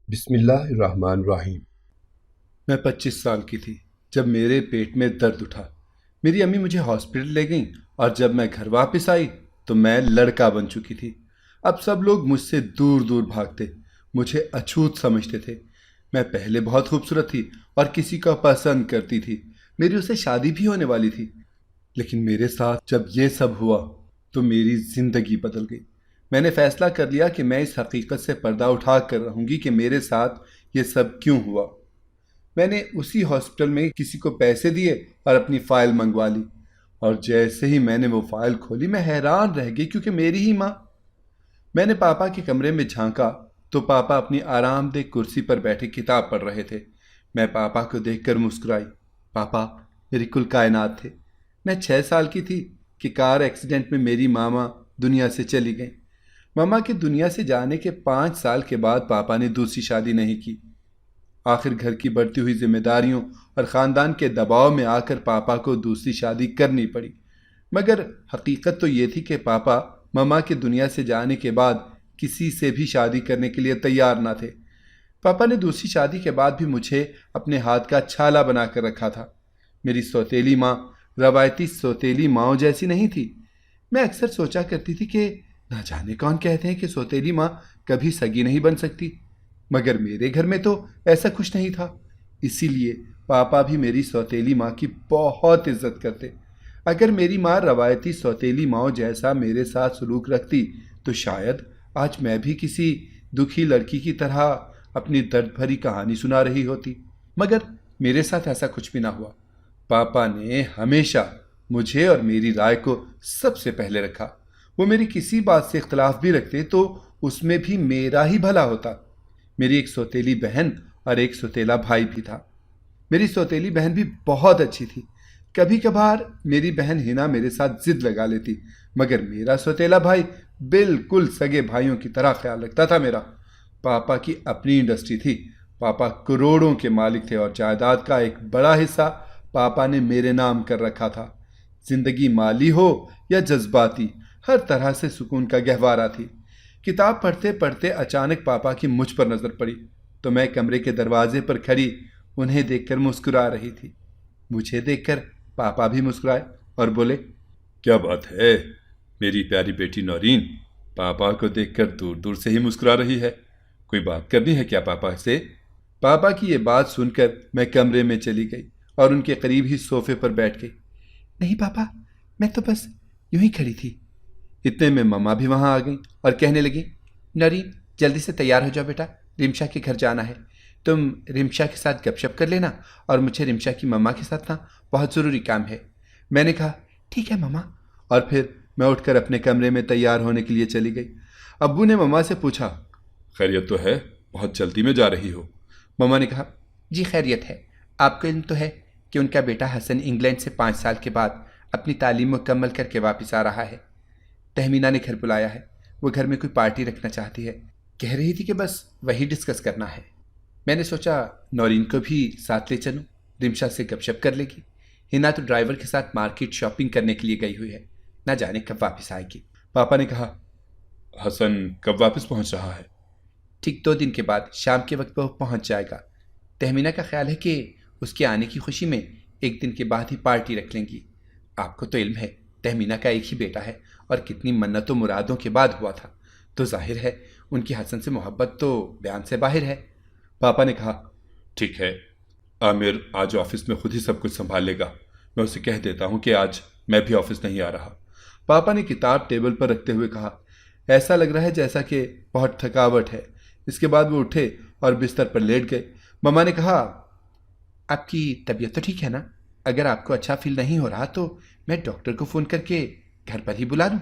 बिस्मिल्लाहिर्रहमानिर्रहीम। मैं 25 साल की थी जब मेरे पेट में दर्द उठा। मेरी अम्मी मुझे हॉस्पिटल ले गईं और जब मैं घर वापस आई तो मैं लड़का बन चुकी थी। अब सब लोग मुझसे दूर दूर भागते, मुझे अछूत समझते थे। मैं पहले बहुत खूबसूरत थी और किसी को पसंद करती थी। मेरी उससे शादी भी होने वाली थी। लेकिन मेरे साथ जब ये सब हुआ तो मेरी जिंदगी बदल गई। मैंने फैसला कर लिया कि मैं इस हकीकत से पर्दा उठा कर रहूंगी कि मेरे साथ ये सब क्यों हुआ। मैंने उसी हॉस्पिटल में किसी को पैसे दिए और अपनी फाइल मंगवा ली। और जैसे ही मैंने वो फाइल खोली मैं हैरान रह गई, क्योंकि मेरी ही माँ। मैंने पापा के कमरे में झांका तो पापा अपनी आरामदेह कुर्सी पर बैठे किताब पढ़ रहे थे। मैं पापा को देखकर मुस्कुराई। पापा मेरी कुल कायनात थे। मैं 6 साल की थी कि कार एक्सीडेंट में मेरी मामा दुनिया से चली गई। मामा के दुनिया से जाने के 5 साल के बाद पापा ने दूसरी शादी नहीं की। आखिर घर की बढ़ती हुई जिम्मेदारियों और ख़ानदान के दबाव में आकर पापा को दूसरी शादी करनी पड़ी। मगर हकीकत तो ये थी कि पापा ममा के दुनिया से जाने के बाद किसी से भी शादी करने के लिए तैयार ना थे। पापा ने दूसरी शादी के बाद भी मुझे अपने हाथ का छाला बना कर रखा था। मेरी सौतेली माँ रवायती सौतेली माँओं जैसी नहीं थी। मैं अक्सर सोचा करती थी कि ना जाने कौन कहते हैं कि सौतेली माँ कभी सगी नहीं बन सकती, मगर मेरे घर में तो ऐसा कुछ नहीं था। इसीलिए पापा भी मेरी सौतेली माँ की बहुत इज्जत करते। अगर मेरी माँ रवायती सौतेली माँ जैसा मेरे साथ सलूक रखती तो शायद आज मैं भी किसी दुखी लड़की की तरह अपनी दर्द भरी कहानी सुना रही होती। मगर मेरे साथ ऐसा कुछ भी ना हुआ। पापा ने हमेशा मुझे और मेरी राय को सबसे पहले रखा। वो मेरी किसी बात से इख्तलाफ भी रखते तो उसमें भी मेरा ही भला होता। मेरी एक सौतेली बहन और एक सौतेला भाई भी था। मेरी सौतेली बहन भी बहुत अच्छी थी। कभी कभार मेरी बहन हिना मेरे साथ जिद लगा लेती, मगर मेरा सौतेला भाई बिल्कुल सगे भाइयों की तरह ख्याल रखता था मेरा। पापा की अपनी इंडस्ट्री थी। पापा करोड़ों के मालिक थे और जायदाद का एक बड़ा हिस्सा पापा ने मेरे नाम कर रखा था। जिंदगी माली हो या जज्बाती, हर तरह से सुकून का गहवारा थी। किताब पढ़ते पढ़ते अचानक पापा की मुझ पर नजर पड़ी तो मैं कमरे के दरवाजे पर खड़ी उन्हें देखकर मुस्कुरा रही थी। मुझे देखकर पापा भी मुस्कुराए और बोले, क्या बात है मेरी प्यारी बेटी नौरीन, पापा को देखकर दूर दूर से ही मुस्कुरा रही है। कोई बात करनी है क्या पापा से? पापा की ये बात सुनकर मैं कमरे में चली गई और उनके करीब ही सोफे पर बैठ गई। नहीं पापा, मैं तो बस यूं ही खड़ी थी। इतने में मम्मा भी वहां आ गई और कहने लगी, नरीन जल्दी से तैयार हो जाओ बेटा, रिमशा के घर जाना है। तुम रिमशा के साथ गपशप कर लेना और मुझे रिमशा की मम्मा के साथ ना बहुत ज़रूरी काम है। मैंने कहा, ठीक है मम्मा। और फिर मैं उठकर अपने कमरे में तैयार होने के लिए चली गई। अब्बू ने मम्मा से पूछा, खैरियत तो है, बहुत जल्दी में जा रही हो? मम्मा ने कहा, जी खैरियत है। आपको इल्म तो है कि उनका बेटा हसन इंग्लैंड से 5 साल के बाद अपनी तालीम मुकम्मल करके वापस आ रहा है। तहमीना ने घर बुलाया है। वो घर में कोई पार्टी रखना चाहती है। कह रही थी कि बस वही डिस्कस करना है। मैंने सोचा नौरीन को भी साथ ले चलूं, रिमशा से गपशप कर लेगी। हिना तो ड्राइवर के साथ मार्केट शॉपिंग करने के लिए गई हुई है, ना जाने कब वापस आएगी। पापा ने कहा, हसन कब वापस पहुंच रहा है? ठीक 2 दिन के बाद शाम के वक्त वो पहुंच जाएगा। तहमीना का ख्याल है कि उसके आने की खुशी में एक दिन के बाद ही पार्टी रख लेंगी। आपको तो इल्म है तहमीना का एक ही बेटा है और कितनी मन्नतों मुरादों के बाद हुआ था, तो जाहिर है उनकी हसन से मोहब्बत तो बयान से बाहर है। पापा ने कहा, ठीक है, आमिर आज ऑफिस में खुद ही सब कुछ संभाल लेगा। मैं उसे कह देता हूँ कि आज मैं भी ऑफिस नहीं आ रहा। पापा ने किताब टेबल पर रखते हुए कहा, ऐसा लग रहा है जैसा कि बहुत थकावट है। इसके बाद वो उठे और बिस्तर पर लेट गए। मम्मा ने कहा, आपकी तबीयत तो ठीक है ना? अगर आपको अच्छा फील नहीं हो रहा तो मैं डॉक्टर को फ़ोन करके घर पर ही बुला लूँ।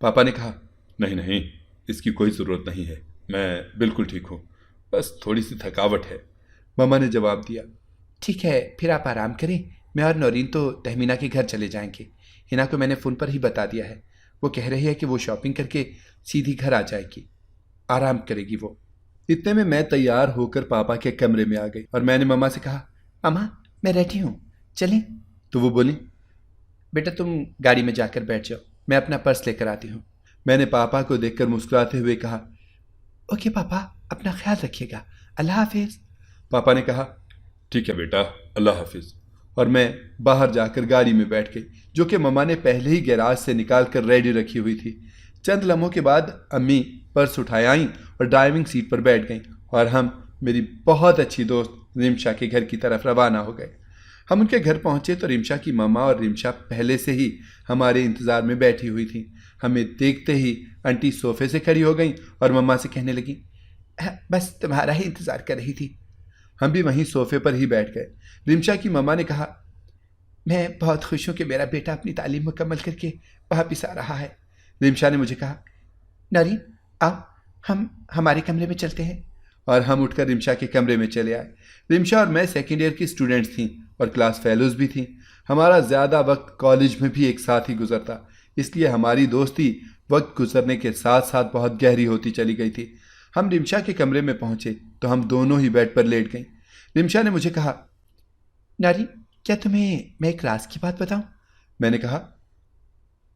पापा ने कहा, नहीं नहीं, इसकी कोई ज़रूरत नहीं है, मैं बिल्कुल ठीक हूँ, बस थोड़ी सी थकावट है। मम्मा ने जवाब दिया, ठीक है फिर आप आराम करें। मैं और नौरीन तो तहमीना के घर चले जाएंगे। हिना को मैंने फ़ोन पर ही बता दिया है। वो कह रही है कि वो शॉपिंग करके सीधी घर आ जाएगी, आराम करेगी वो। इतने में मैं तैयार होकर पापा के कमरे में आ गई और मैंने मम्मा से कहा, अम्मा मैं रेडी हूँ, चलें? तो वो बोली, बेटा तुम गाड़ी में जाकर बैठ जाओ, मैं अपना पर्स लेकर आती हूँ। मैंने पापा को देखकर मुस्कुराते हुए कहा, ओके पापा, अपना ख्याल रखिएगा, अल्लाह हाफिज। पापा ने कहा, ठीक है बेटा, अल्लाह हाफिज। और मैं बाहर जाकर गाड़ी में बैठ गई, जो कि मम्मा ने पहले ही गैराज से निकाल कर रेडी रखी हुई थी। चंद लम्हों के बाद अम्मी पर्स उठाए आईं और ड्राइविंग सीट पर बैठ गईं और हम मेरी बहुत अच्छी दोस्त रिमशा के घर की तरफ रवाना हो गए। हम उनके घर पहुंचे तो रिमशा की मम्मा और रिमशा पहले से ही हमारे इंतज़ार में बैठी हुई थी। हमें देखते ही आंटी सोफे से खड़ी हो गईं और मम्मा से कहने लगी, बस तुम्हारा ही इंतज़ार कर रही थी। हम भी वहीं सोफे पर ही बैठ गए। रिमशा की मम्मा ने कहा, मैं बहुत खुश हूँ कि मेरा बेटा अपनी तालीम मुकम्मल करके वापिस आ रहा है। रिमशा ने मुझे कहा, नौरीन आओ, हम हमारे कमरे में चलते हैं। और हम उठकर रिमशा के कमरे में चले आए। रिमशा और मैं सेकेंड ईयर की स्टूडेंट्स थीं और क्लास फेलोज भी थीं। हमारा ज़्यादा वक्त कॉलेज में भी एक साथ ही गुजरता, इसलिए हमारी दोस्ती वक्त गुजरने के साथ साथ बहुत गहरी होती चली गई थी। हम रिमशा के कमरे में पहुंचे तो हम दोनों ही बेड पर लेट गईं। रिमशा ने मुझे कहा, नौरीन क्या तुम्हें मैं एक राज की बात बताऊं? मैंने कहा,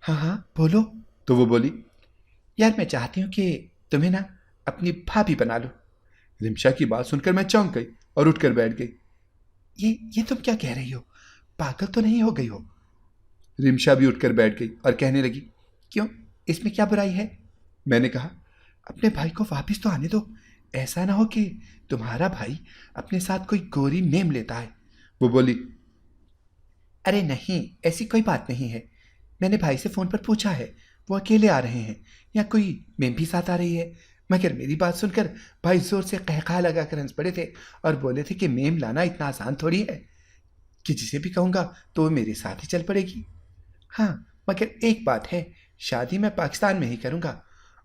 हाँ हाँ बोलो। तो वो बोली, यार मैं चाहती हूँ कि तुम्हें ना अपनी भाभी बना लो। रिमशा की बात सुनकर मैं चौंक गई और उठकर बैठ गई। ये तुम क्या कह रही हो? पागल तो नहीं हो गई हो? रिमशा भी उठकर बैठ गई और कहने लगी, क्यों, इसमें क्या बुराई है? मैंने कहा, अपने भाई को वापिस तो आने दो। ऐसा ना हो कि तुम्हारा भाई अपने साथ कोई गोरी मेम लेता है। वो बोली, अरे नहीं, ऐसी कोई बात नहीं है। मैंने भाई से फ़ोन पर पूछा है, वो अकेले आ रहे हैं या कोई मेम भी साथ आ रही है। मगर मेरी बात सुनकर भाई जोर से कहका लगाकर हंस पड़े थे और बोले थे कि मेम लाना इतना आसान थोड़ी है कि जिसे भी कहूँगा तो वो मेरे साथ ही चल पड़ेगी। हाँ, मगर एक बात है, शादी मैं पाकिस्तान में ही करूँगा।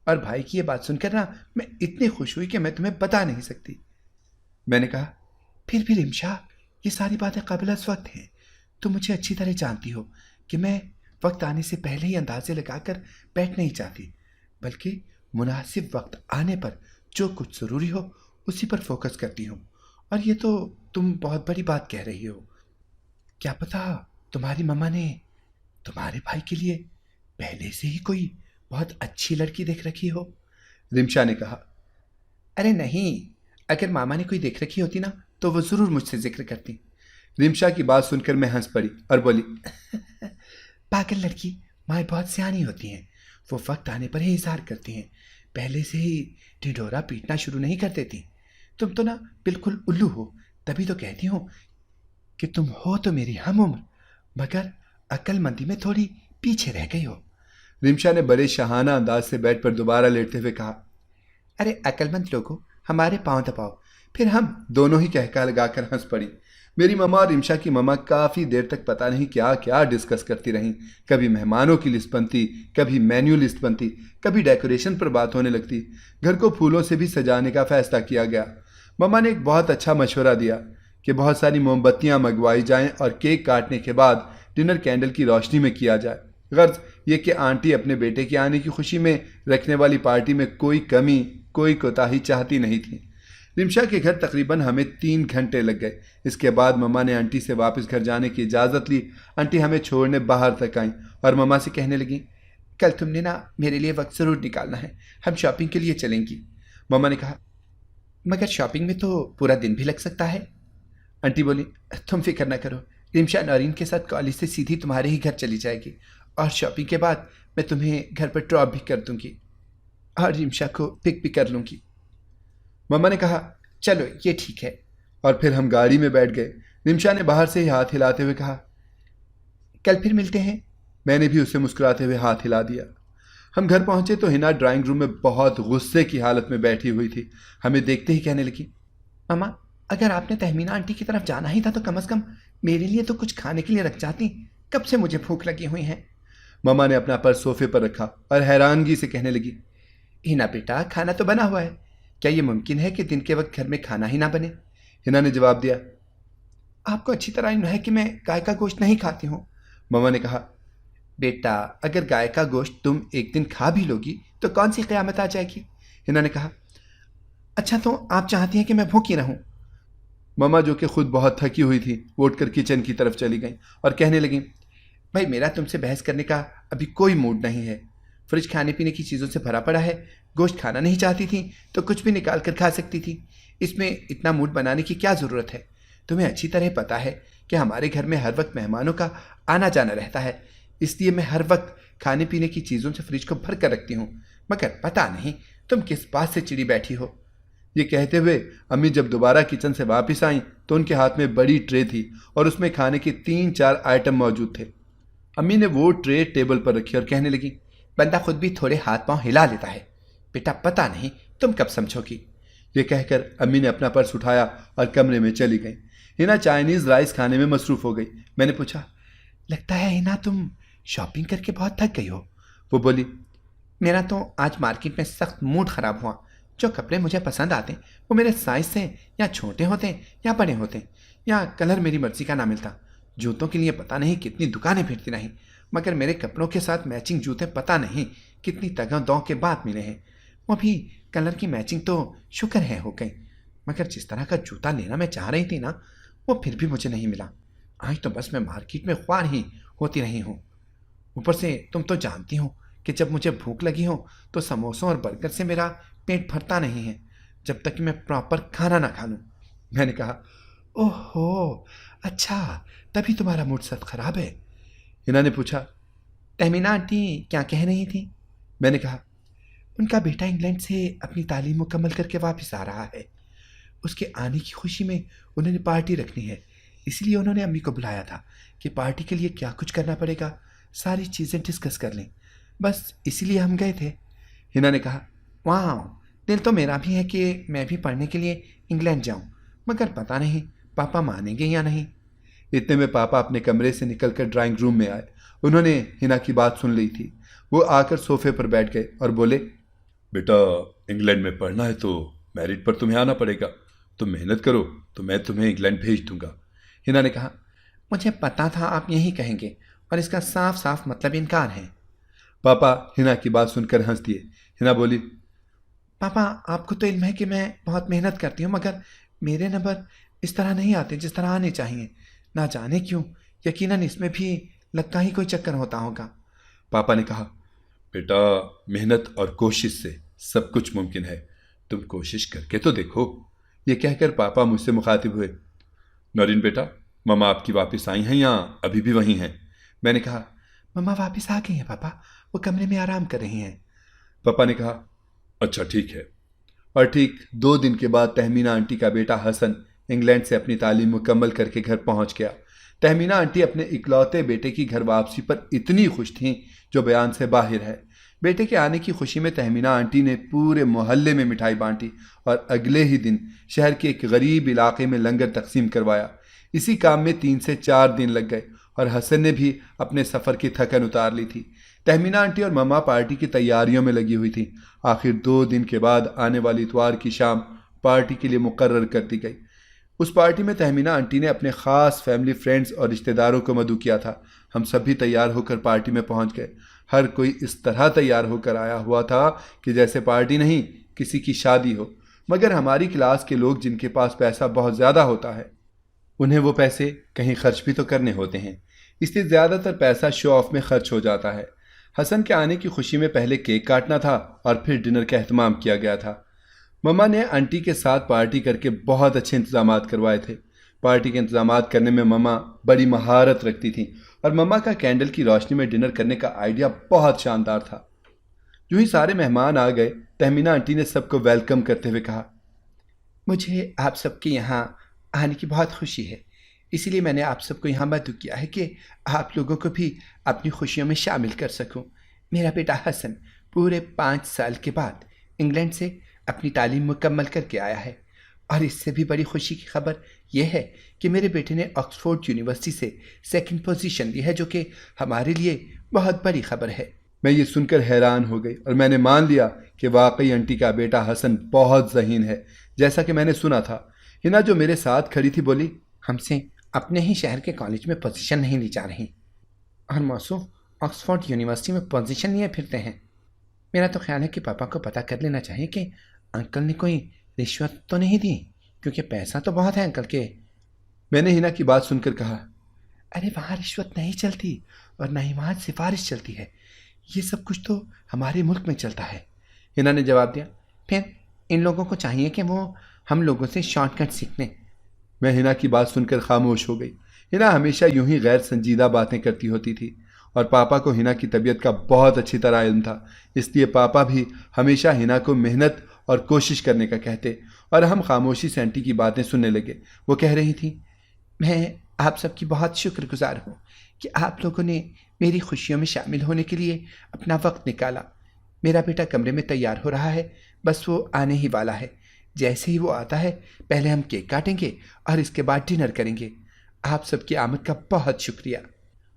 और भाई की ये बात सुनकर ना मैं इतनी खुश हुई कि मैं तुम्हें बता नहीं सकती। मैंने कहा, फिर भी रिमशा, ये सारी बातें काबिल वक्त हैं। तुम मुझे अच्छी तरह जानती हो कि मैं वक्त आने से पहले ही अंदाजे लगाकर बैठ नहीं चाहती, बल्कि मुनासिब वक्त आने पर जो कुछ ज़रूरी हो उसी पर फोकस करती हूँ। और ये तो तुम बहुत बड़ी बात कह रही हो। क्या पता तुम्हारी मम्मा ने तुम्हारे भाई के लिए पहले से ही कोई बहुत अच्छी लड़की देख रखी हो। रिमशा ने कहा, अरे नहीं, अगर मामा ने कोई देख रखी होती ना तो वो ज़रूर मुझसे जिक्र करती। रिमशा की बात सुनकर मैं हंस पड़ी और बोली, पागल लड़की, माएँ बहुत सियानी होती हैं। वो वक्त आने पर ही इजहार करती हैं, पहले से ही ढिढोरा पीटना शुरू नहीं कर देती। तुम तो ना बिल्कुल उल्लू हो, तभी तो कहती हूँ कि तुम हो तो मेरी हम उम्र, मगर अक्लमंदी में थोड़ी पीछे रह गई हो। रिमशा ने बड़े शाहाना अंदाज से बेड पर दोबारा लेटते हुए कहा, अरे अक्लमंद लोगों, हमारे पाँव दबाओ। फिर हम दोनों ही कहका लगाकर हंस पड़ी। मेरी मम्मा और रिमशा की मम्मा काफ़ी देर तक पता नहीं क्या क्या डिस्कस करती रहीं। कभी मेहमानों की लिस्ट बनती, कभी मेन्यू लिस्ट बनती, कभी डेकोरेशन पर बात होने लगती। घर को फूलों से भी सजाने का फैसला किया गया। मम्मा ने एक बहुत अच्छा मशवरा दिया कि बहुत सारी मोमबत्तियां मंगवाई जाएं और केक काटने के बाद डिनर कैंडल की रोशनी में किया जाए। गर्ज ये कि आंटी अपने बेटे के आने की खुशी में रखने वाली पार्टी में कोई कमी, कोई कोताही चाहती नहीं थी। रिमशा के घर तकरीबन हमें 3 घंटे लग गए। इसके बाद मम्मा ने आंटी से वापस घर जाने की इजाज़त ली। आंटी हमें छोड़ने बाहर तक आईं और मम्मा से कहने लगी, कल तुमने ना मेरे लिए वक्त ज़रूर निकालना है, हम शॉपिंग के लिए चलेंगी। मम्मा ने कहा, मगर शॉपिंग में तो पूरा दिन भी लग सकता है। आंटी बोली, तुम फिक्र ना करो, रिमशा नौरीन के साथ कॉलेज से सीधी तुम्हारे ही घर चली जाएगी और शॉपिंग के बाद मैं तुम्हें घर पर ड्रॉप भी कर दूंगी और रिमशा को पिक भी कर लूँगी। मम्मा ने कहा, चलो ये ठीक है। और फिर हम गाड़ी में बैठ गए। रिमशा ने बाहर से ही हाथ हिलाते हुए कहा, कल फिर मिलते हैं। मैंने भी उसे मुस्कुराते हुए हाथ हिला दिया। हम घर पहुंचे तो हिना ड्राइंग रूम में बहुत गुस्से की हालत में बैठी हुई थी। हमें देखते ही कहने लगी, मामा, अगर आपने तहमीना आंटी की तरफ जाना ही था तो कम से कम मेरे लिए तो कुछ खाने के लिए रख जाती, कब से मुझे भूख लगी हुई है। मम्मा ने अपना पर्स सोफे पर रखा और हैरानगी से कहने लगी, हिना बेटा, खाना तो बना हुआ है, क्या ये मुमकिन है कि दिन के वक्त घर में खाना ही ना बने? हिना ने जवाब दिया, आपको अच्छी तरह इल्म है कि मैं गाय का गोश्त नहीं खाती हूँ। मम्मा ने कहा, बेटा, अगर गाय का गोश्त तुम एक दिन खा भी लोगी तो कौन सी क़यामत आ जाएगी? हिना ने कहा, अच्छा तो आप चाहती हैं कि मैं भूखी रहूं? मम्मा जो कि खुद बहुत थकी हुई थी वो उठकर किचन की तरफ चली गई और कहने लगी, भाई मेरा तुमसे बहस करने का अभी कोई मूड नहीं है। फ्रिज खाने पीने की चीज़ों से भरा पड़ा है, गोश्त खाना नहीं चाहती थी तो कुछ भी निकाल कर खा सकती थी। इसमें इतना मूड बनाने की क्या ज़रूरत है? तुम्हें अच्छी तरह पता है कि हमारे घर में हर वक्त मेहमानों का आना जाना रहता है, इसलिए मैं हर वक्त खाने पीने की चीज़ों से फ्रिज को भर कर रखती हूँ। मगर पता नहीं तुम किस बात से चिड़ी बैठी हो। ये कहते हुए अम्मी जब दोबारा किचन से वापस आईं तो उनके हाथ में बड़ी ट्रे थी और उसमें खाने के 3-4 आइटम मौजूद थे। अम्मी ने वो ट्रे टेबल पर रखी और कहने लगी, बंदा खुद भी थोड़े हाथ पांव हिला लेता है, बेटा पता नहीं तुम कब समझोगी। ये कहकर अम्मी ने अपना पर्स उठाया और कमरे में चली गई। हिना चाइनीज़ राइस खाने में मसरूफ़ हो गई। मैंने पूछा, लगता है हिना तुम शॉपिंग करके बहुत थक गई हो। वो बोली, मेरा तो आज मार्केट में सख्त मूड ख़राब हुआ। जो कपड़े मुझे पसंद आते वो मेरे साइज से या छोटे होते या बड़े होते, या कलर मेरी मर्जी का ना मिलता। जूतों के लिए पता नहीं कितनी दुकानें फिरती रहीं, मगर मेरे कपड़ों के साथ मैचिंग जूते पता नहीं कितनी तगम दौ के बाद मिले हैं। वो भी कलर की मैचिंग तो शुक्र है हो गई, मगर जिस तरह का जूता लेना मैं चाह रही थी ना, वो फिर भी मुझे नहीं मिला। आज तो बस मैं मार्केट में ख्वार ही होती रही हूँ। ऊपर से तुम तो जानती हो कि जब मुझे भूख लगी हो तो समोसों और बर्गर से मेरा पेट भरता नहीं है जब तक कि मैं प्रॉपर खाना ना खा लूँ। मैंने कहा, ओहो, अच्छा, तभी तुम्हारा मूड सख्त खराब है। हिना ने पूछा, तहमीना आंटी क्या कह रही थी? मैंने कहा, उनका बेटा इंग्लैंड से अपनी तालीम मुकम्मल करके वापस आ रहा है। उसके आने की खुशी में उन्होंने पार्टी रखनी है, इसलिए उन्होंने अम्मी को बुलाया था कि पार्टी के लिए क्या कुछ करना पड़ेगा, सारी चीज़ें डिस्कस कर लें। बस इसीलिए हम गए थे। हिना ने कहा, वाह, दिल तो मेरा भी है कि मैं भी पढ़ने के लिए इंग्लैंड जाऊं, मगर पता नहीं पापा मानेंगे या नहीं। इतने में पापा अपने कमरे से निकलकर ड्राइंग रूम में आए। उन्होंने हिना की बात सुन ली थी। वो आकर सोफे पर बैठ गए और बोले, बेटा, इंग्लैंड में पढ़ना है तो मेरिट पर तुम्हें आना पड़ेगा। तुम मेहनत करो तो मैं तुम्हें इंग्लैंड भेज दूंगा। हिना ने कहा, मुझे पता था आप यही कहेंगे और इसका साफ साफ मतलब इनकार है। पापा हिना की बात सुनकर हंस दिए। हिना बोली, पापा, आपको तो इल्म है कि मैं बहुत मेहनत करती हूँ, मगर मेरे नंबर इस तरह नहीं आते जिस तरह आने चाहिए। ना जाने क्यों, यकीनन इसमें भी लगता ही कोई चक्कर होता होगा। पापा ने कहा, बेटा, मेहनत और कोशिश से सब कुछ मुमकिन है। तुम कोशिश करके तो देखो। ये कहकर पापा मुझसे मुखातिब हुए, नौरीन बेटा, मम्मा आपकी वापस आई हैं या अभी भी वहीं हैं? मैंने कहा, मम्मा वापस आ गई हैं पापा, वो कमरे में आराम कर रही हैं। पापा ने कहा, अच्छा ठीक है। और ठीक 2 दिन के बाद तहमीना आंटी का बेटा हसन इंग्लैंड से अपनी तालीम मुकम्मल करके घर पहुंच गया। तहमीना आंटी अपने इकलौते बेटे की घर वापसी पर इतनी खुश थीं जो बयान से बाहर है। बेटे के आने की खुशी में तहमीना आंटी ने पूरे मोहल्ले में मिठाई बांटी और अगले ही दिन शहर के एक गरीब इलाके में लंगर तकसीम करवाया। इसी काम में 3 से 4 दिन लग गए और हसन ने भी अपने सफ़र की थकन उतार ली थी। तहमीना आंटी और मम्मा पार्टी की तैयारियों में लगी हुई थी। आखिर 2 दिन के बाद आने वाली इतवार की शाम पार्टी के लिए मुकर्रर कर दी गई। उस पार्टी में तहमीना आंटी ने अपने ख़ास फैमिली फ्रेंड्स और रिश्तेदारों को मदऊ किया था। हम सभी तैयार होकर पार्टी में पहुंच गए। हर कोई इस तरह तैयार होकर आया हुआ था कि जैसे पार्टी नहीं, किसी की शादी हो। मगर हमारी क्लास के लोग जिनके पास पैसा बहुत ज़्यादा होता है, उन्हें वो पैसे कहीं खर्च भी तो करने होते हैं, इसलिए ज़्यादातर पैसा शो ऑफ में खर्च हो जाता है। हसन के आने की खुशी में पहले केक काटना था और फिर डिनर का एहतमाम किया गया था। मम्मा ने आंटी के साथ पार्टी करके बहुत अच्छे इंतजाम करवाए थे। पार्टी के इंतजाम करने में मम्मा बड़ी महारत रखती थी और मम्मा का कैंडल की रोशनी में डिनर करने का आइडिया बहुत शानदार था। जो ही सारे मेहमान आ गए, तहमीना आंटी ने सबको वेलकम करते हुए कहा, मुझे आप सबके यहाँ आने की बहुत खुशी है, इसीलिए मैंने आप सबको यहाँ मदऊ किया है कि आप लोगों को भी अपनी खुशियों में शामिल कर सकूं। मेरा बेटा हसन पूरे 5 साल के बाद इंग्लैंड से अपनी तालीम मुकम्मल करके आया है, और इससे भी बड़ी खुशी की खबर यह है कि मेरे बेटे ने ऑक्सफोर्ड यूनिवर्सिटी से 2nd पोजीशन ली है, जो कि हमारे लिए बहुत बड़ी खबर है। मैं ये सुनकर हैरान हो गई और मैंने मान लिया कि वाकई आंटी का बेटा हसन बहुत ज़हीन है, जैसा कि मैंने सुना था। हिना जो मेरे साथ खड़ी थी बोली, हमसे अपने ही शहर के कॉलेज में पोजीशन नहीं ली जा रही और मौसूफ ऑक्सफोर्ड यूनिवर्सिटी में पोजीशन लिए फिरते हैं। मेरा तो ख्याल है कि पापा को पता कर लेना चाहिए कि अंकल ने कोई रिश्वत तो नहीं दी, क्योंकि पैसा तो बहुत है अंकल के। मैंने हिना की बात सुनकर कहा, अरे वहाँ रिश्वत नहीं चलती और न ही वहाँ सिफारिश चलती है, ये सब कुछ तो हमारे मुल्क में चलता है। हिना ने जवाब दिया, फिर इन लोगों को चाहिए कि वो हम लोगों से शॉर्टकट सीखने। मैं हिना की बात सुनकर खामोश हो गई। हिना हमेशा यूं ही गैर संजीदा बातें करती होती थी और पापा को हिना की तबीयत का बहुत अच्छी तरह इल्म था, इसलिए पापा भी हमेशा हिना को मेहनत और कोशिश करने का कहते और हम खामोशी से आंटी की बातें सुनने लगे। वो कह रही थी, मैं आप सबकी बहुत शुक्रगुजार हूँ कि आप लोगों ने मेरी खुशियों में शामिल होने के लिए अपना वक्त निकाला। मेरा बेटा कमरे में तैयार हो रहा है, बस वो आने ही वाला है। जैसे ही वो आता है पहले हम केक काटेंगे और इसके बाद डिनर करेंगे। आप सबकी आमद का बहुत शुक्रिया।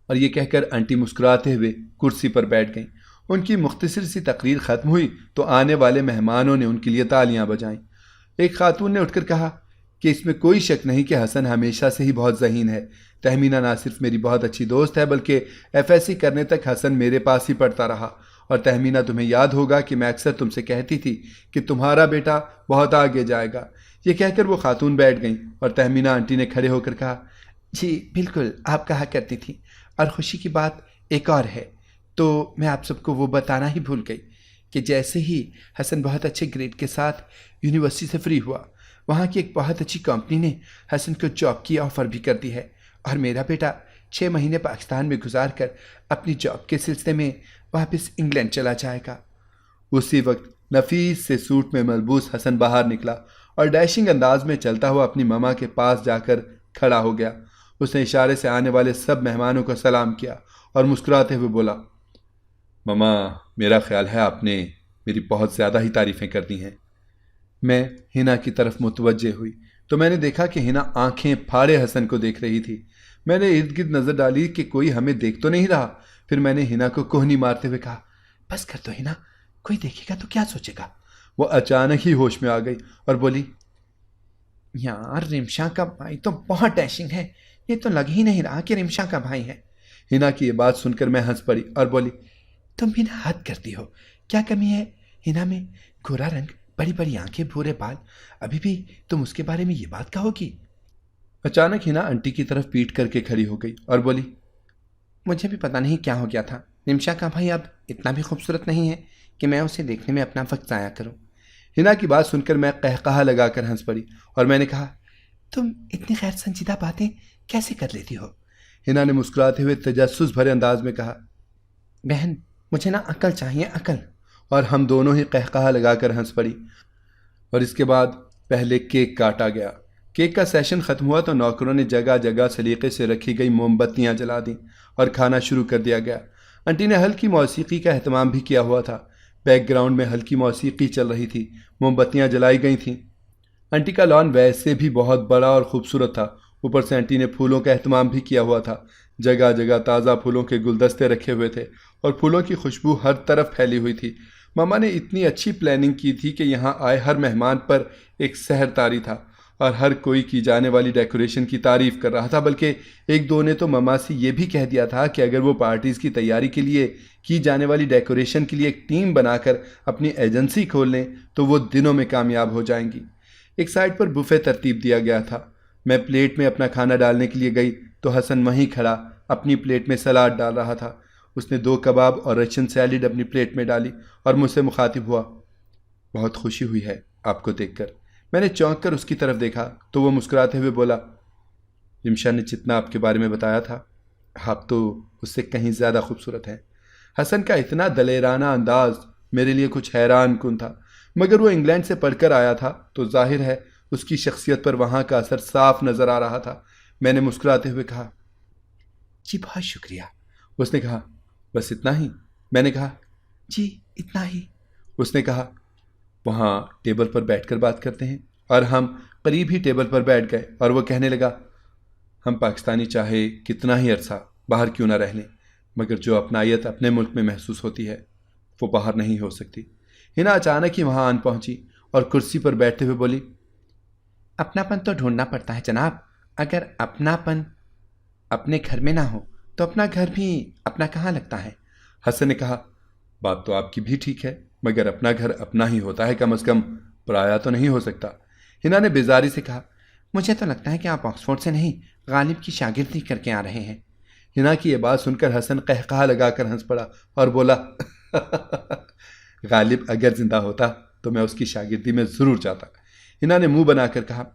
और ये कहकर आंटी मुस्कुराते हुए कुर्सी पर बैठ गईं। उनकी मुख्तसर सी तकरीर ख़त्म हुई तो आने वाले मेहमानों ने उनके लिए तालियां बजाईं। एक खातून ने उठकर कहा कि इसमें कोई शक नहीं कि हसन हमेशा से ही बहुत ज़हीन है। तहमीना ना सिर्फ मेरी बहुत अच्छी दोस्त है बल्कि एफएससी करने तक हसन मेरे पास ही पढ़ता रहा। और तहमीना, तुम्हें याद होगा कि मैं अक्सर तुमसे कहती थी कि तुम्हारा बेटा बहुत आगे जाएगा। ये कहकर वो खातून बैठ गईं और तहमीना आंटी ने खड़े होकर कहा, जी बिल्कुल, आप कहा करती थी। और खुशी की बात एक और है, तो मैं आप सबको वो बताना ही भूल गई कि जैसे ही हसन बहुत अच्छे ग्रेड के साथ यूनिवर्सिटी से फ्री हुआ, वहाँ की एक बहुत अच्छी कंपनी ने हसन को जॉब की ऑफ़र भी कर दी है और मेरा बेटा 6 महीने पाकिस्तान में गुजार कर अपनी जॉब के सिलसिले में वापस इंग्लैंड चला जाएगा। उसी वक्त नफीस से सूट में मलबूस हसन बाहर निकला और डैशिंग अंदाज में चलता हुआ अपनी ममा के पास जाकर खड़ा हो गया। उसने इशारे से आने वाले सब मेहमानों को सलाम किया और मुस्कुराते हुए बोला, ममा, मेरा ख्याल है आपने मेरी बहुत ज़्यादा ही तारीफ़ें कर दी हैं। मैं हिना की तरफ मुतवज्जे हुई तो मैंने देखा कि हिना आंखें फाड़े हसन को देख रही थी। मैंने इर्द गिर्द नज़र डाली कि कोई हमें देख तो नहीं रहा। फिर मैंने हिना को कोहनी मारते हुए कहा, बस कर दो हिना, कोई देखेगा तो क्या सोचेगा। वो अचानक ही होश में आ गई और बोली, यार रिमशा का भाई तो बहुत डैशिंग है, ये तो लग ही नहीं रहा कि रिमशा का भाई है। हिना की ये बात सुनकर मैं हंस पड़ी और बोली, तुम भी ना हद करती हो, क्या कमी है हिना में? गोरा रंग, बड़ी बड़ी आंखें, भूरे बाल, अभी भी तुम उसके बारे में ये बात कहोगी? अचानक हिना आंटी की तरफ पीट करके खड़ी हो गई और बोली, मुझे भी पता नहीं क्या हो गया था। रिमशा का भाई अब इतना भी खूबसूरत नहीं है कि मैं उसे देखने में अपना वक्त ज़ाया करूं। हिना की बात सुनकर मैं कहकहा लगाकर हंस पड़ी और मैंने कहा, तुम इतनी गैर संजीदा बातें कैसे कर लेती हो? हिना ने मुस्कुराते हुए तजस्सुस भरे अंदाज में कहा, बहन, मुझे ना अकल चाहिए, अकल। और हम दोनों ही कहकहा लगाकर हंस पड़ी। और इसके बाद पहले केक काटा गया। केक का सेशन ख़त्म हुआ तो नौकरों ने जगह जगह सलीके से रखी गई मोमबत्तियां जला दी और खाना शुरू कर दिया गया। आंटी ने हल्की मौसीकी का एहतमाम भी किया हुआ था। बैकग्राउंड में हल्की मौसीकी चल रही थी, मोमबत्तियां जलाई गई थीं। आंटी का लॉन वैसे भी बहुत बड़ा और खूबसूरत था। ऊपर से आंटी ने फूलों का एहतमाम भी किया हुआ था। जगह जगह ताज़ा फूलों के गुलदस्ते रखे हुए थे और फूलों की खुशबू हर तरफ फैली हुई थी। मामा ने इतनी अच्छी प्लानिंग की थी कि यहाँ आए हर मेहमान पर एक सहर तारी था और हर कोई की जाने वाली डेकोरेशन की तारीफ कर रहा था। बल्कि एक दो ने तो मामा से ये भी कह दिया था कि अगर वो पार्टीज़ की तैयारी के लिए की जाने वाली डेकोरेशन के लिए एक टीम बनाकर अपनी एजेंसी खोल लें तो वो दिनों में कामयाब हो जाएंगी। एक साइड पर बुफे तरतीब दिया गया था। मैं प्लेट में अपना खाना डालने के लिए गई तो हसन वहीं खड़ा अपनी प्लेट में सलाद डाल रहा था। उसने 2 कबाब और रशियन सैलिड अपनी प्लेट में डाली और मुझसे मुखातिब हुआ, बहुत खुशी हुई है आपको देखकर। मैंने चौंक कर उसकी तरफ देखा तो वो मुस्कुराते हुए बोला, रिमशा ने जितना आपके बारे में बताया था, आप तो उससे कहीं ज़्यादा खूबसूरत हैं। हसन का इतना दलेराना अंदाज मेरे लिए कुछ हैरान कुन था, मगर वो इंग्लैंड से पढ़कर आया था तो जाहिर है उसकी शख्सियत पर वहाँ का असर साफ नज़र आ रहा था। मैंने मुस्कुराते हुए कहा, जी बहुत शुक्रिया। उसने कहा, बस इतना ही? मैंने कहा, जी इतना ही। उसने कहा, वहाँ टेबल पर बैठकर बात करते हैं। और हम करीब ही टेबल पर बैठ गए और वो कहने लगा, हम पाकिस्तानी चाहे कितना ही अरसा बाहर क्यों ना रह लें, मगर जो अपनायत अपने मुल्क में महसूस होती है वो बाहर नहीं हो सकती। हिना अचानक ही वहाँ आन पहुँची और कुर्सी पर बैठते हुए बोली, अपनापन तो ढूंढना पड़ता है जनाब। अगर अपनापन अपने घर में ना हो तो अपना घर भी अपना कहाँ लगता है। हसन ने कहा, बात तो आपकी भी ठीक है, मगर अपना घर अपना ही होता है, कम से कम पराया तो नहीं हो सकता। हिना ने बेजारी से कहा, मुझे तो लगता है कि आप ऑक्सफोर्ड से नहीं, गालिब की शागिर्दी करके आ रहे हैं। हिना की यह बात सुनकर हसन कहकहा लगाकर हंस पड़ा और बोला, गालिब अगर जिंदा होता तो मैं उसकी शागिर्दी में ज़रूर जाता। हिना ने मुंह बनाकर कहा,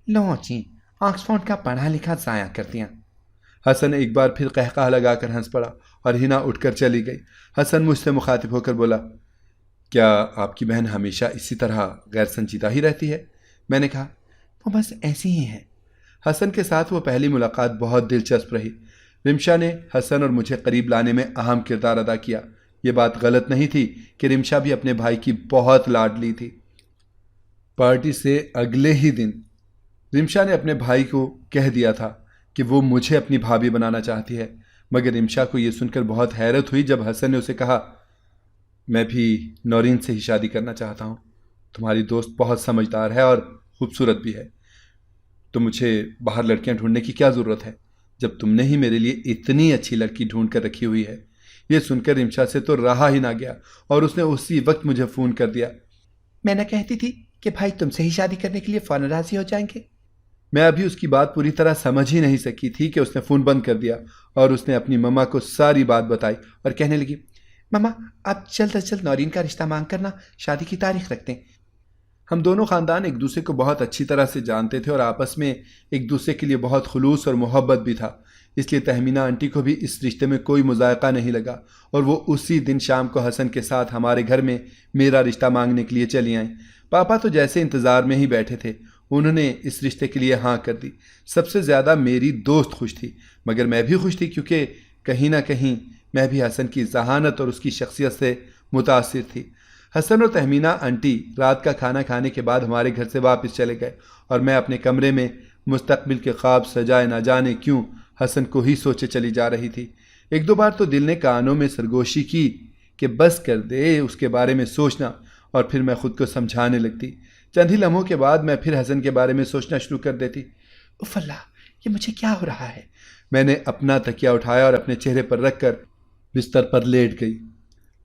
लो जी, ऑक्सफोर्ड का पढ़ा लिखा ज़ाया कर दिया। हसन एक बार फिर कहका लगाकर हंस पड़ा और हिना उठकर चली गई। हसन मुझसे मुखातिब होकर बोला, क्या आपकी बहन हमेशा इसी तरह गैर संजीदा ही रहती है? मैंने कहा, वो बस ऐसी ही है। हसन के साथ वो पहली मुलाकात बहुत दिलचस्प रही। रिमशा ने हसन और मुझे करीब लाने में अहम किरदार अदा किया। ये बात गलत नहीं थी कि रिमशा भी अपने भाई की बहुत लाडली थी। पार्टी से अगले ही दिन रिमशा ने अपने भाई को कह दिया था कि वो मुझे अपनी भाभी बनाना चाहती है, मगर रिमशा को यह सुनकर बहुत हैरत हुई जब हसन ने उसे कहा, मैं भी नौरीन से ही शादी करना चाहता हूँ। तुम्हारी दोस्त बहुत समझदार है और खूबसूरत भी है, तो मुझे बाहर लड़कियां ढूंढने की क्या ज़रूरत है जब तुमने ही मेरे लिए इतनी अच्छी लड़की ढूंढ कर रखी हुई है। ये सुनकर रिमशा से तो रहा ही ना गया और उसने उसी वक्त मुझे फ़ोन कर दिया। मैं न कहती थी कि भाई तुमसे ही शादी करने के लिए फ़ौरन राज़ी हो जाएंगे। मैं अभी उसकी बात पूरी तरह समझ ही नहीं सकी थी कि उसने फ़ोन बंद कर दिया और उसने अपनी मम्मा को सारी बात बताई और कहने लगी, मम्मा आप जल्द अज जल्द नौरीन का रिश्ता मांग करना, शादी की तारीख रखते हैं। हम दोनों ख़ानदान एक दूसरे को बहुत अच्छी तरह से जानते थे और आपस में एक दूसरे के लिए बहुत खुलूस और मोहब्बत भी था, इसलिए तहमीना आंटी को भी इस रिश्ते में कोई मुज़ायक़ा नहीं लगा और वो उसी दिन शाम को हसन के साथ हमारे घर में मेरा रिश्ता मांगने के लिए चली आईं। पापा तो जैसे इंतज़ार में ही बैठे थे, उन्होंने इस रिश्ते के लिए हाँ कर दी। सबसे ज़्यादा मेरी दोस्त खुश थी, मगर मैं भी खुश थी क्योंकि कहीं ना कहीं मैं भी हसन की ज़हानत और उसकी शख्सियत से मुतासिर थी। हसन और तहमीना आंटी रात का खाना खाने के बाद हमारे घर से वापस चले गए और मैं अपने कमरे में मुस्तकबिल के ख्वाब सजाए ना जाने क्यों हसन को ही सोचे चली जा रही थी। एक दो बार तो दिल ने कानों में सरगोशी की कि बस कर दे उसके बारे में सोचना, और फिर मैं खुद को समझाने लगती। चंद ही लम्हों के बाद मैं फिर हसन के बारे में सोचना शुरू कर देती। उफ़ अल्लाह, ये मुझे क्या हो रहा है। मैंने अपना तकिया उठाया और अपने चेहरे पर रखकर बिस्तर पर लेट गई।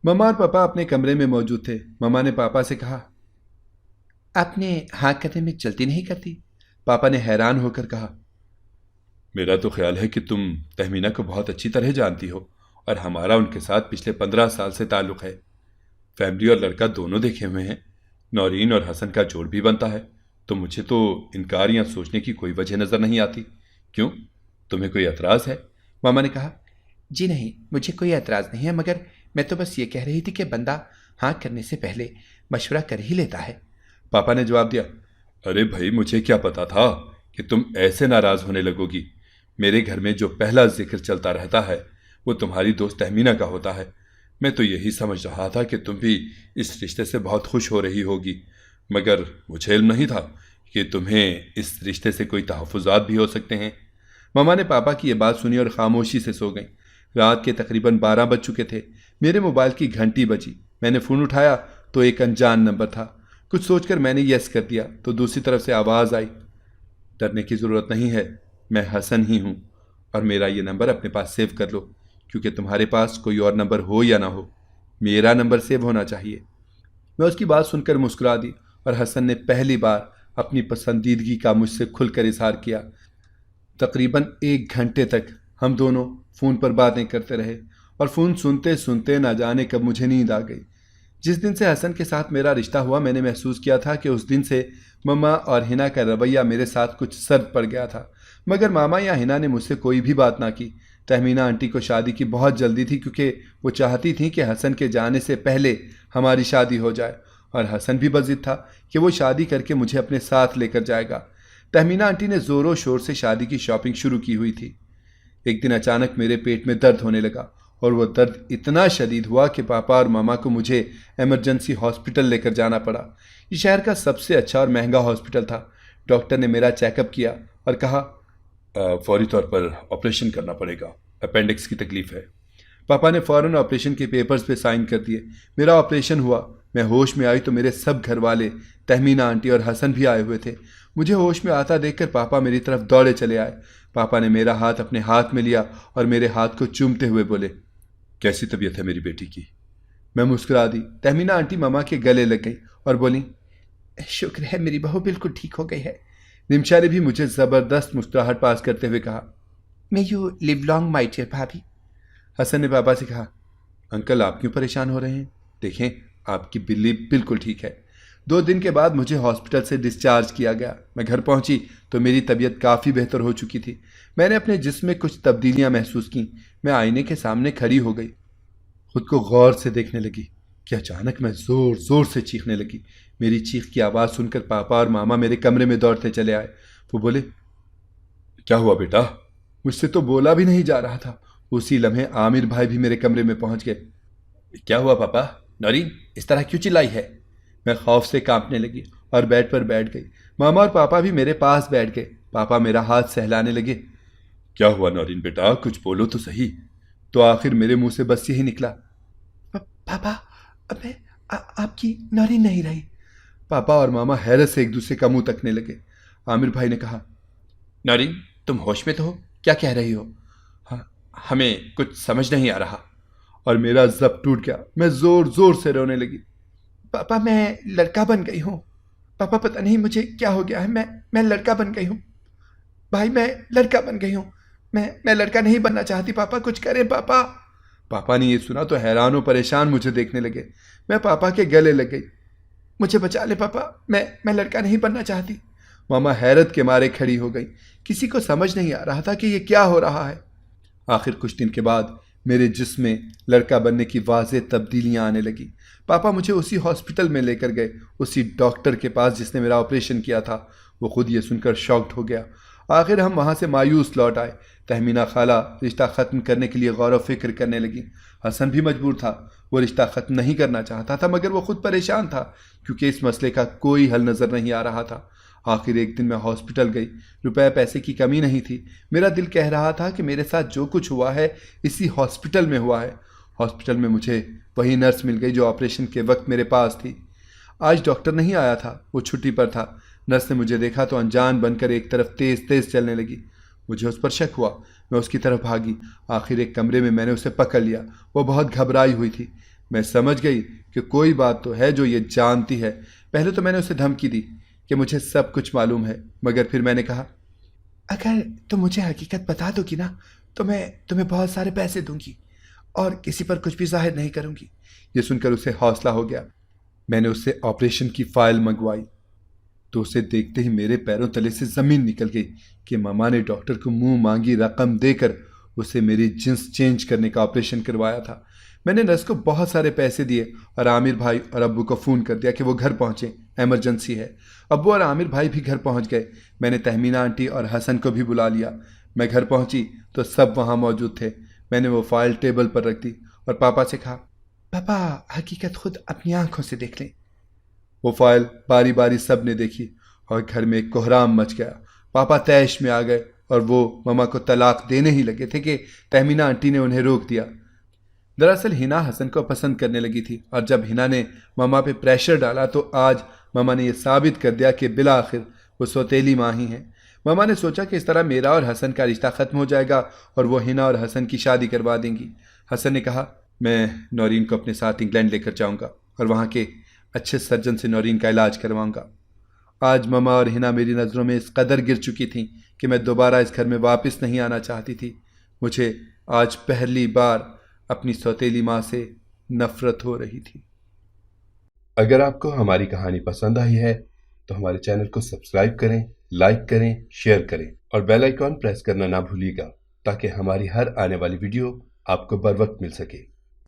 मम्मा और पापा अपने कमरे में मौजूद थे। मम्मा ने पापा से कहा, आपने हाँ करने में जल्दी नहीं करती? पापा ने हैरान होकर कहा, मेरा तो ख्याल है कि तुम तहमीना को बहुत अच्छी तरह जानती हो और हमारा उनके साथ पिछले 15 साल से ताल्लुक़ है। फैमिली और लड़का दोनों देखे हुए हैं, नौरीन और हसन का जोड़ भी बनता है, तो मुझे तो इनकार या सोचने की कोई वजह नज़र नहीं आती। क्यों, तुम्हें कोई एतराज़ है? मामा ने कहा, जी नहीं, मुझे कोई एतराज़ नहीं है, मगर मैं तो बस ये कह रही थी कि बंदा हाँ करने से पहले मशवरा कर ही लेता है। पापा ने जवाब दिया, अरे भाई, मुझे क्या पता था कि तुम ऐसे नाराज़ होने लगोगी। मेरे घर में जो पहला जिक्र चलता रहता है वो तुम्हारी दोस्त तहमीना का होता है। मैं तो यही समझ रहा था कि तुम भी इस रिश्ते से बहुत खुश हो रही होगी, मगर मुझे इल्म नहीं था कि तुम्हें इस रिश्ते से कोई तहफ़्फ़ुज़ात भी हो सकते हैं। मामा ने पापा की यह बात सुनी और खामोशी से सो गई। रात के तकरीबन 12 बज चुके थे। मेरे मोबाइल की घंटी बजी। मैंने फ़ोन उठाया तो एक अनजान नंबर था। कुछ सोचकर मैंने यस कर दिया तो दूसरी तरफ से आवाज़ आई, डरने की ज़रूरत नहीं है, मैं हसन ही हूँ और मेरा ये नंबर अपने पास सेव कर लो, क्योंकि तुम्हारे पास कोई और नंबर हो या ना हो, मेरा नंबर सेव होना चाहिए। मैं उसकी बात सुनकर मुस्कुरा दी और हसन ने पहली बार अपनी पसंदीदगी का मुझसे खुलकर इजहार किया। तकरीबन 1 घंटे तक हम दोनों फ़ोन पर बातें करते रहे और फ़ोन सुनते सुनते ना जाने कब मुझे नींद आ गई। जिस दिन से हसन के साथ मेरा रिश्ता हुआ, मैंने महसूस किया था कि उस दिन से मम्मा और हिना का रवैया मेरे साथ कुछ सर्द पड़ गया था, मगर मामा या हिना ने मुझसे कोई भी बात ना की। तहमीना आंटी को शादी की बहुत जल्दी थी क्योंकि वो चाहती थी कि हसन के जाने से पहले हमारी शादी हो जाए, और हसन भी बज़िद था कि वो शादी करके मुझे अपने साथ लेकर जाएगा। तहमीना आंटी ने ज़ोरों शोर से शादी की शॉपिंग शुरू की हुई थी। एक दिन अचानक मेरे पेट में दर्द होने लगा और वह दर्द इतना शदीद हुआ कि पापा और मामा को मुझे इमरजेंसी हॉस्पिटल लेकर जाना पड़ा। ये शहर का सबसे अच्छा और महंगा हॉस्पिटल था। डॉक्टर ने मेरा चेकअप किया और कहा, फौरी तौर पर ऑपरेशन करना पड़ेगा, अपेंडिक्स की तकलीफ़ है। पापा ने फ़ौरन ऑपरेशन के पेपर्स पे साइन कर दिए। मेरा ऑपरेशन हुआ। मैं होश में आई तो मेरे सब घर वाले, तहमीना आंटी और हसन भी आए हुए थे। मुझे होश में आता देखकर पापा मेरी तरफ दौड़े चले आए। पापा ने मेरा हाथ अपने हाथ में लिया और मेरे हाथ को चूमते हुए बोले, कैसी तबीयत है मेरी बेटी की? मैं मुस्कुरा दी। तहमीना आंटी मामा के गले लग गई और बोली, शुक्र है मेरी बहू बिल्कुल ठीक हो गई है। निमशा ने भी मुझे ज़बरदस्त मुस्कुराहट पास करते हुए कहा, may you live long my dear bhabhi. Hasan ने पापा से कहा, अंकल आप क्यों परेशान हो रहे हैं? देखें, आपकी बिल्ली बिल्कुल ठीक है। 2 दिन के बाद मुझे हॉस्पिटल से डिस्चार्ज किया गया। मैं घर पहुंची तो मेरी तबीयत काफ़ी बेहतर हो चुकी थी। मैंने अपने जिस्म में कुछ तब्दीलियां महसूस की। मैं आईने के सामने खड़ी हो गई, खुद को गौर से देखने लगी कि अचानक मैं ज़ोर ज़ोर से चीखने लगी। मेरी चीख की आवाज़ सुनकर पापा और मामा मेरे कमरे में दौड़ते चले आए। वो बोले, क्या हुआ बेटा? मुझसे तो बोला भी नहीं जा रहा था। उसी लम्हे आमिर भाई भी मेरे कमरे में पहुंच गए। क्या हुआ पापा? नौरीन इस तरह क्यों चिल्लाई है? मैं खौफ से कांपने लगी और बेड पर बैठ गई। मामा और पापा भी मेरे पास बैठ गए। पापा मेरा हाथ सहलाने लगे। क्या हुआ नौरीन बेटा, कुछ बोलो तो सही। तो आखिर मेरे मुंह से बस यही निकला, पापा, अब मैं आपकी नौरीन नहीं रही। पापा और मामा हैरत से एक दूसरे का मुंह तकने लगे। आमिर भाई ने कहा, नौरीन तुम होश में तो हो? क्या कह रही हो? हाँ, हमें कुछ समझ नहीं आ रहा। और मेरा जब टूट गया। मैं जोर जोर से रोने लगी। पापा, मैं लड़का बन गई हूँ। पापा, पता नहीं मुझे क्या हो गया है। मैं लड़का बन गई हूँ। भाई, मैं लड़का बन गई हूँ। मैं लड़का नहीं बनना चाहती। पापा, कुछ करें पापा। पापा ने ये सुना तो हैरान और परेशान मुझे देखने लगे। मैं पापा के गले लग गई। मुझे बचा ले पापा, मैं लड़का नहीं बनना चाहती। मामा हैरत के मारे खड़ी हो गई। किसी को समझ नहीं आ रहा था कि ये क्या हो रहा है। आखिर कुछ दिन के बाद मेरे जिस्म में लड़का बनने की वाज़ेह तब्दीलियां आने लगी। पापा मुझे उसी हॉस्पिटल में लेकर गए, उसी डॉक्टर के पास जिसने मेरा ऑपरेशन किया था। वो खुद ये सुनकर शॉक्ड हो गया। आखिर हम वहाँ से मायूस लौट आए। तहमीना खाला रिश्ता ख़त्म करने के लिए गौर व फिक्र करने लगी। हसन भी मजबूर था। वो रिश्ता ख़त्म नहीं करना चाहता था, मगर वो खुद परेशान था क्योंकि इस मसले का कोई हल नज़र नहीं आ रहा था। आखिर एक दिन मैं हॉस्पिटल गई। रुपए पैसे की कमी नहीं थी। मेरा दिल कह रहा था कि मेरे साथ जो कुछ हुआ है इसी हॉस्पिटल में हुआ है। हॉस्पिटल में मुझे वही नर्स मिल गई जो ऑपरेशन के वक्त मेरे पास थी। आज डॉक्टर नहीं आया था, वो छुट्टी पर था। नर्स ने मुझे देखा तो अनजान बनकर एक तरफ तेज तेज चलने लगी। मुझे उस पर शक हुआ। मैं उसकी तरफ भागी। आखिर एक कमरे में मैंने उसे पकड़ लिया। वो बहुत घबराई हुई थी। मैं समझ गई कि कोई बात तो है जो ये जानती है। पहले तो मैंने उसे धमकी दी कि मुझे सब कुछ मालूम है, मगर फिर मैंने कहा, अगर तुम मुझे हकीकत बता दोगी ना तो मैं तुम्हें बहुत सारे पैसे दूंगी और किसी पर कुछ भी जाहिर नहीं करूंगी। ये सुनकर उसे हौसला हो गया। मैंने उससे ऑपरेशन की फाइल मंगवाई तो उसे देखते ही मेरे पैरों तले से ज़मीन निकल गई कि मामा ने डॉक्टर को मुंह मांगी रकम देकर उसे मेरी जिन्स चेंज करने का ऑपरेशन करवाया था। मैंने नर्स को बहुत सारे पैसे दिए और आमिर भाई और अब्बू को फ़ोन कर दिया कि वो घर पहुँचें, एमरजेंसी है। अब्बू और आमिर भाई भी घर पहुँच गए। मैंने तहमीना आंटी और हसन को भी बुला लिया। मैं घर पहुँची तो सब वहाँ मौजूद थे। मैंने वो फाइल टेबल पर रख दी और पापा से कहा, पापा, हकीकत खुद अपनी आंखों से देख लें। वो फाइल बारी बारी सब ने देखी और घर में एक कोहराम मच गया। पापा तैश में आ गए और वो मामा को तलाक देने ही लगे थे कि तहमीना आंटी ने उन्हें रोक दिया। दरअसल हिना हसन को पसंद करने लगी थी और जब हिना ने मामा पे प्रेशर डाला तो आज मामा ने यह साबित कर दिया कि बिला आखिर वो सौतेली माँ ही हैं। मामा ने सोचा कि इस तरह मेरा और हसन का रिश्ता ख़त्म हो जाएगा और वो हिना और हसन की शादी करवा देंगी। हसन ने कहा, मैं नौरीन को अपने साथ इंग्लैंड लेकर जाऊंगा और वहाँ के अच्छे सर्जन से नौरीन का इलाज करवाऊंगा। आज मामा और हिना मेरी नज़रों में इस कदर गिर चुकी थीं कि मैं दोबारा इस घर में वापस नहीं आना चाहती थी। मुझे आज पहली बार अपनी सौतेली माँ से नफरत हो रही थी। अगर आपको हमारी कहानी पसंद आई है तो हमारे चैनल को सब्सक्राइब करें, लाइक करें, शेयर करें और बेल आइकॉन प्रेस करना ना भूलिएगा ताकि हमारी हर आने वाली वीडियो आपको बर वक्त मिल सके।